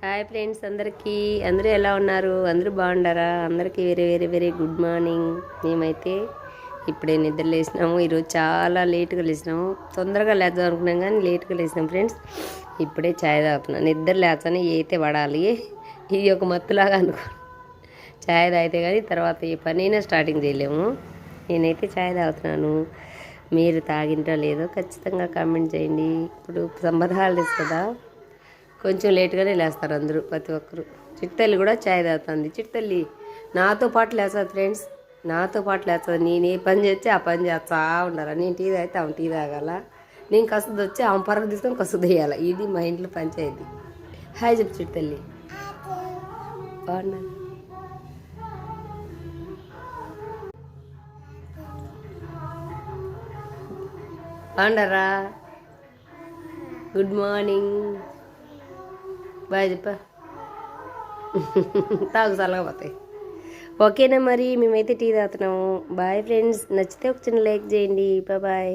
Hi friends, అందరూ ఎలా ఉన్నారు? అందరూ బాగుండారా? అందరికీ very very very good morning. మేమైతే ఇప్పుడే నిద్ర లేసినాము. ఈరోజు చాలా లేట్గా లేసినాము. తొందరగా లేద్దాం అనుకున్నాం కానీ లేట్గా లేసినాం ఫ్రెండ్స్. ఇప్పుడే ఛాయ్ తాగుతున్నాం. నిద్ర లేచాను అయితే పడాలి. ఇది ఒక మత్తులాగా అనుకో. ఛాయ్ తాగితే కానీ తర్వాత ఏ పనైనా స్టార్టింగ్ చేయలేము. నేనైతే ఛాయ్ తాగుతున్నాను. మీరు తాగింటో లేదో ఖచ్చితంగా కామెంట్ చేయండి. ఇప్పుడు సమ్మర్ హాలిడేస్ కదా, కొంచెం లేట్గానే లేస్తారు అందరూ, ప్రతి ఒక్కరు. చిట్టల్లి కూడా ఛాయ్ తాగుతుంది. చిట్టల్లి నాతో పాటు లేస్తుంది ఫ్రెండ్స్, నాతో పాటు లేస్తుంది. నేను ఏ పని చేస్తే ఆ పని చేస్తా ఉండాలి. నేను టీ తాగితే ఆమె టీ తాగాల, నేను కసుది వచ్చి ఆమె పరకు తీసుకొని కసుది వేయాలి. ఇది మా ఇంట్లో పంచాయతీ. హాయ్ చెప్పు చిట్టల్లి. బాగున్నా? బాగుండరా? గుడ్ మార్నింగ్, బాయ్ చెప్ప. తాగు చల్లగా పోతాయి. ఓకేనా మరి, మేమైతే టీ తాగుతున్నాము. Bye friends. నచ్చితే ఒక చిన్న లైక్ చేయండి. బాయ్.